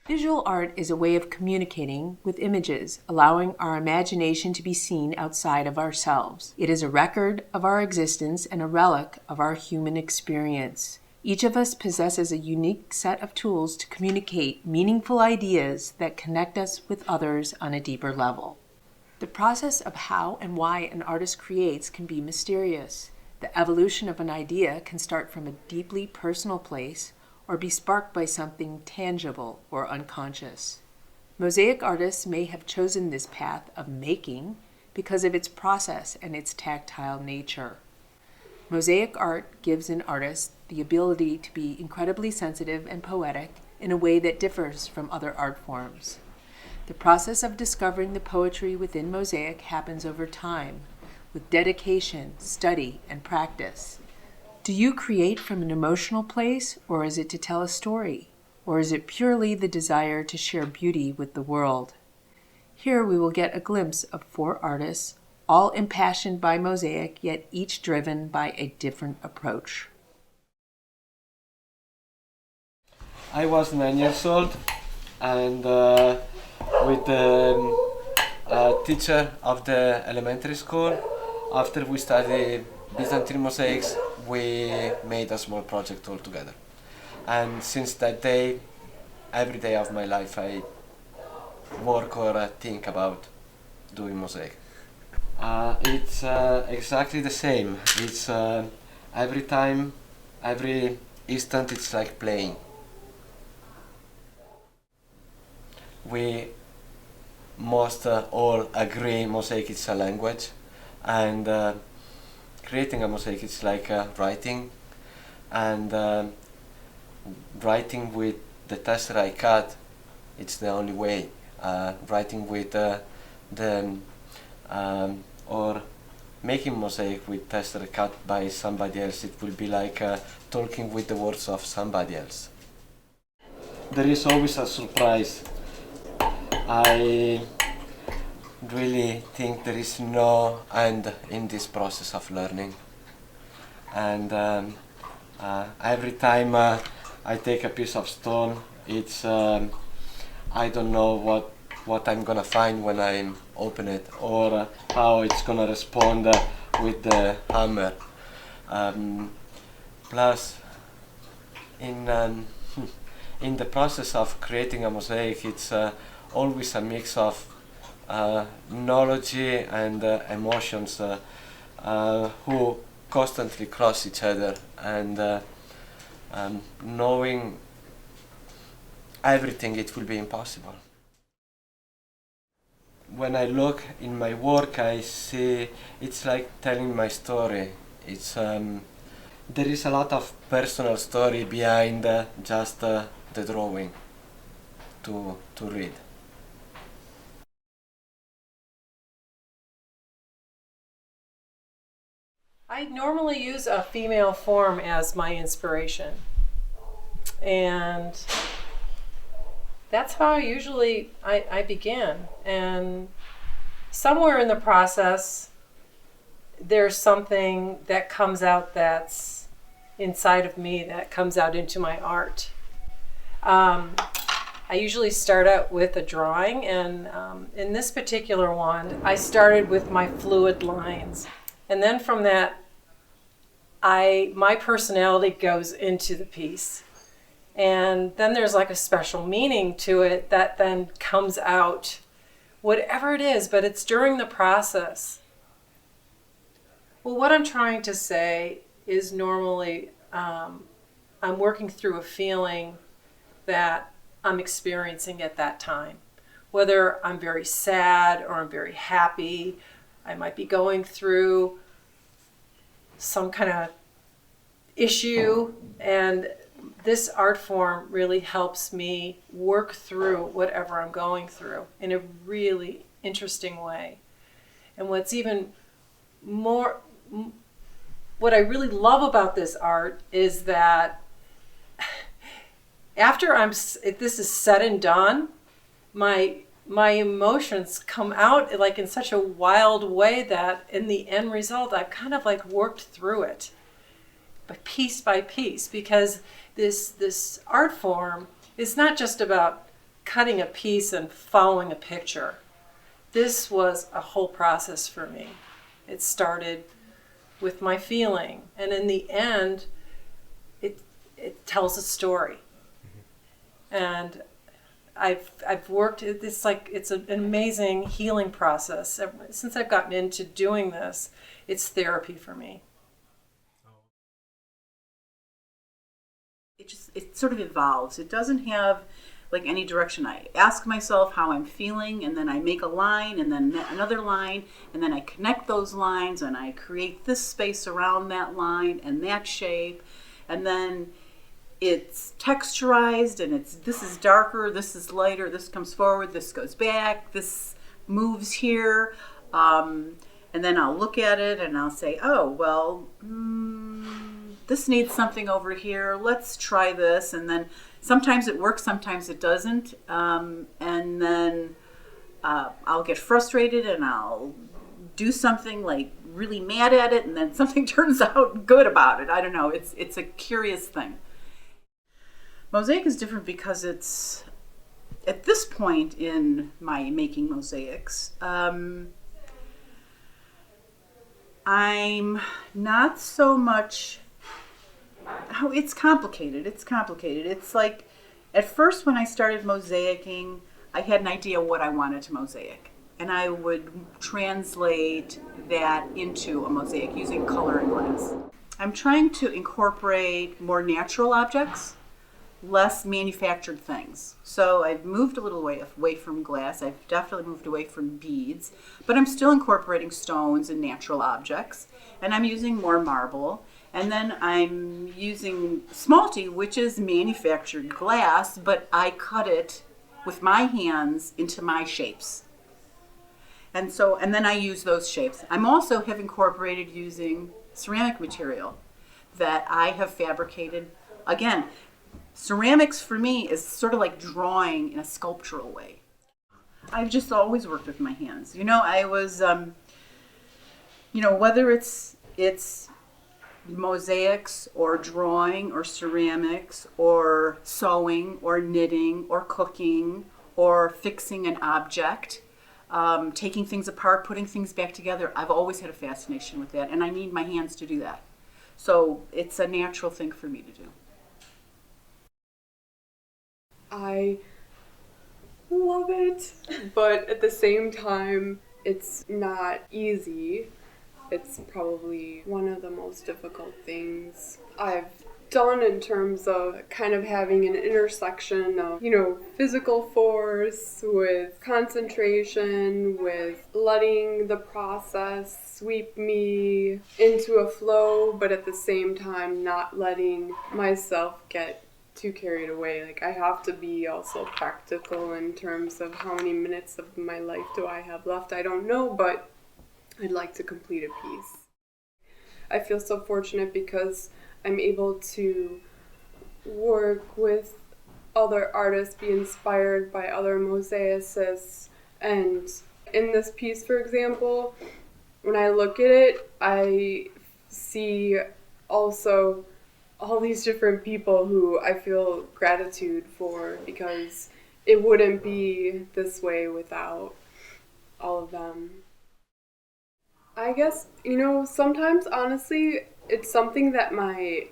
Visual art is a way of communicating with images, allowing our imagination to be seen outside of ourselves. It is a record of our existence and a relic of our human experience. Each of us possesses a unique set of tools to communicate meaningful ideas that connect us with others on a deeper level. The process of how and why an artist creates can be mysterious. The evolution of an idea can start from a deeply personal place or be sparked by something tangible or unconscious. Mosaic artists may have chosen this path of making because of its process and its tactile nature. Mosaic art gives an artist the ability to be incredibly sensitive and poetic in a way that differs from other art forms. The process of discovering the poetry within mosaic happens over time, with dedication, study, and practice. Do you create from an emotional place, or is it to tell a story? Or is it purely the desire to share beauty with the world? Here we will get a glimpse of 4 artists, all impassioned by mosaic, yet each driven by a different approach. I was 9 years old, and with the teacher of the elementary school, after we studied Byzantine mosaics, we made a small project all together. And since that day, every day of my life I work or think about doing mosaic. It's exactly the same. It's every time, every instant, it's like playing. We most all agree mosaic is a language, and creating a mosaic is like writing, and writing with the tester I cut, it's the only way. Writing with or making mosaic with tester cut by somebody else, it will be like talking with the words of somebody else. There is always a surprise. I really think there is no end in this process of learning, and every time I take a piece of stone, it's I don't know what I'm gonna find when I open it, or how it's gonna respond with the hammer. Plus, in in the process of creating a mosaic, it's always a mix of knowledge and emotions who constantly cross each other, and knowing everything, it will be impossible. When I look in my work, I see it's like telling my story. It's there is a lot of personal story behind just the drawing to read. I normally use a female form as my inspiration, and that's how I begin. And somewhere in the process, there's something that comes out that's inside of me that comes out into my art. I usually start out with a drawing, and in this particular one, I started with my fluid lines. And then from that, my personality goes into the piece. And then there's like a special meaning to it that then comes out, whatever it is, but it's during the process. Well, what I'm trying to say is normally I'm working through a feeling that I'm experiencing at that time. Whether I'm very sad or I'm very happy, I might be going through some kind of issue, and this art form really helps me work through whatever I'm going through in a really interesting way. And what's even more, what I really love about this art is that after this is said and done, my emotions come out like in such a wild way that in the end result, I've kind of like worked through it, but piece by piece, because this art form is not just about cutting a piece and following a picture. This was a whole process for me. It started with my feeling, and in the end, it tells a story. And I've worked. It's an amazing healing process. Since I've gotten into doing this, it's therapy for me. It sort of evolves. It doesn't have like any direction. I ask myself how I'm feeling, and then I make a line, and then another line, and then I connect those lines, and I create this space around that line and that shape, and then it's texturized, and this is darker, this is lighter, this comes forward, this goes back, this moves here, and then I'll look at it and I'll say, oh, well, this needs something over here, let's try this. And then sometimes it works, sometimes it doesn't, and then I'll get frustrated and I'll do something like really mad at it, and then something turns out good about it. I don't know, it's a curious thing. Mosaic is different because it's, at this point in my making mosaics, I'm not so much, it's complicated. It's like, at first when I started mosaicing, I had an idea what I wanted to mosaic. And I would translate that into a mosaic using color and glass. I'm trying to incorporate more natural objects, less manufactured things. So I've moved a little away from glass. I've definitely moved away from beads, but I'm still incorporating stones and natural objects. And I'm using more marble. And then I'm using smalty, which is manufactured glass, but I cut it with my hands into my shapes. And then I use those shapes. I'm also have incorporated using ceramic material that I have fabricated. Again, ceramics for me is sort of like drawing in a sculptural way. I've just always worked with my hands. I was, whether it's mosaics or drawing or ceramics or sewing or knitting or cooking or fixing an object, taking things apart, putting things back together, I've always had a fascination with that, and I need my hands to do that. So it's a natural thing for me to do. I love it, but at the same time, it's not easy. It's probably one of the most difficult things I've done in terms of kind of having an intersection of, physical force with concentration, with letting the process sweep me into a flow, but at the same time not letting myself get too carried away. Like, I have to be also practical in terms of how many minutes of my life do I have left. I don't know, but I'd like to complete a piece. I feel so fortunate because I'm able to work with other artists, be inspired by other mosaicists, and in this piece, for example, when I look at it, I see also all these different people who I feel gratitude for, because it wouldn't be this way without all of them. I guess, sometimes, honestly, it's something that my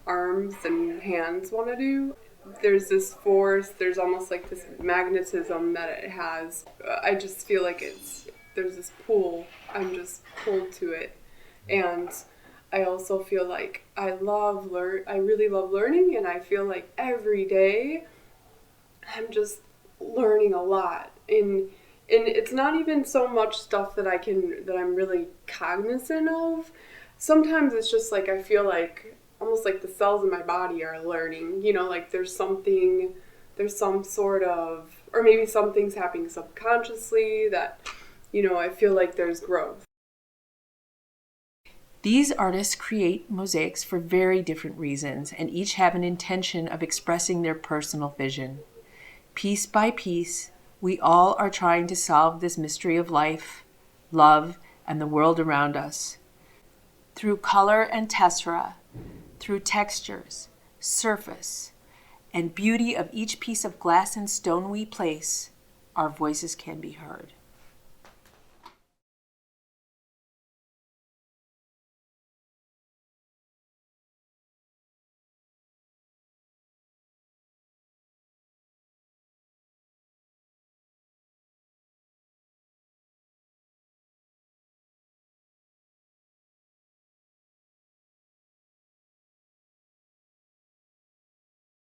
arms and hands want to do. There's this force, there's almost like this magnetism that it has. I just feel like there's this pull. I'm just pulled to it. And I also feel like I really love learning, and I feel like every day I'm just learning a lot. And it's not even so much stuff that I'm really cognizant of. Sometimes it's just like I feel like almost like the cells in my body are learning, like there's some sort of, or maybe something's happening subconsciously that, I feel like there's growth. These artists create mosaics for very different reasons, and each have an intention of expressing their personal vision. Piece by piece, we all are trying to solve this mystery of life, love, and the world around us. Through color and tessera, through textures, surface, and beauty of each piece of glass and stone we place, our voices can be heard.